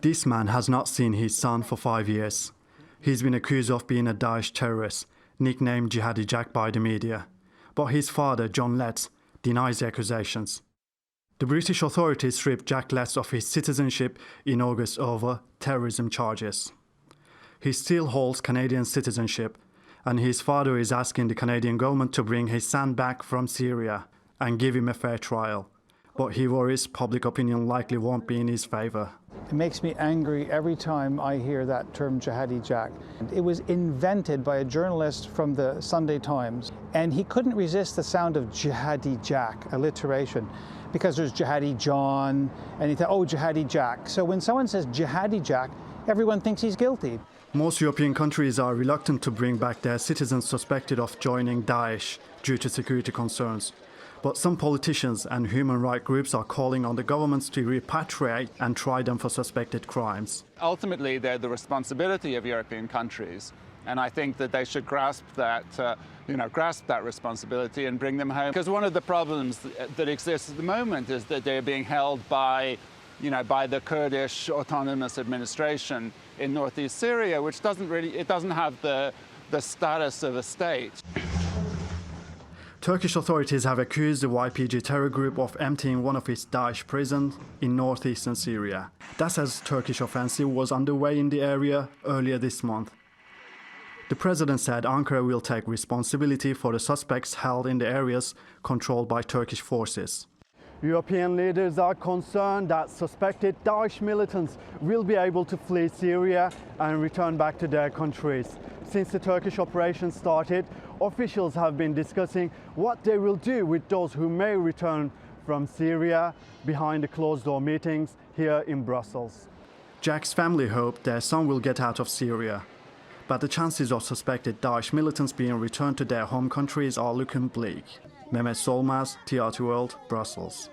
This man has not seen his son for 5 years. He's been accused of being a Daesh terrorist, nicknamed Jihadi Jack by the media. But his father, John Letts, denies the accusations. The British authorities stripped Jack Letts of his citizenship in August over terrorism charges. He still holds Canadian citizenship, and his father is asking the Canadian government to bring his son back from Syria and give him a fair trial. But he worries public opinion likely won't be in his favour. It makes me angry every time I hear that term Jihadi Jack. It was invented by a journalist from the Sunday Times, and he couldn't resist the sound of Jihadi Jack, alliteration, because there's Jihadi John, and he thought, oh, Jihadi Jack. So when someone says Jihadi Jack, everyone thinks he's guilty. Most European countries are reluctant to bring back their citizens suspected of joining Daesh due to security concerns. But some politicians and human rights groups are calling on the governments to repatriate and try them for suspected crimes. Ultimately, they're the responsibility of European countries, and I think that they should grasp that responsibility and bring them home. Because one of the problems that exists at the moment is that they're being held by the Kurdish Autonomous Administration in northeast Syria, which doesn't have the status of a state. Turkish authorities have accused the YPG terror group of emptying one of its Daesh prisons in northeastern Syria. That's as Turkish offensive was underway in the area earlier this month. The president said Ankara will take responsibility for the suspects held in the areas controlled by Turkish forces. European leaders are concerned that suspected Daesh militants will be able to flee Syria and return back to their countries. Since the Turkish operation started, officials have been discussing what they will do with those who may return from Syria behind the closed-door meetings here in Brussels. Jack's family hope their son will get out of Syria, but the chances of suspected Daesh militants being returned to their home countries are looking bleak. Mehmet Solmaz, TRT World, Brussels.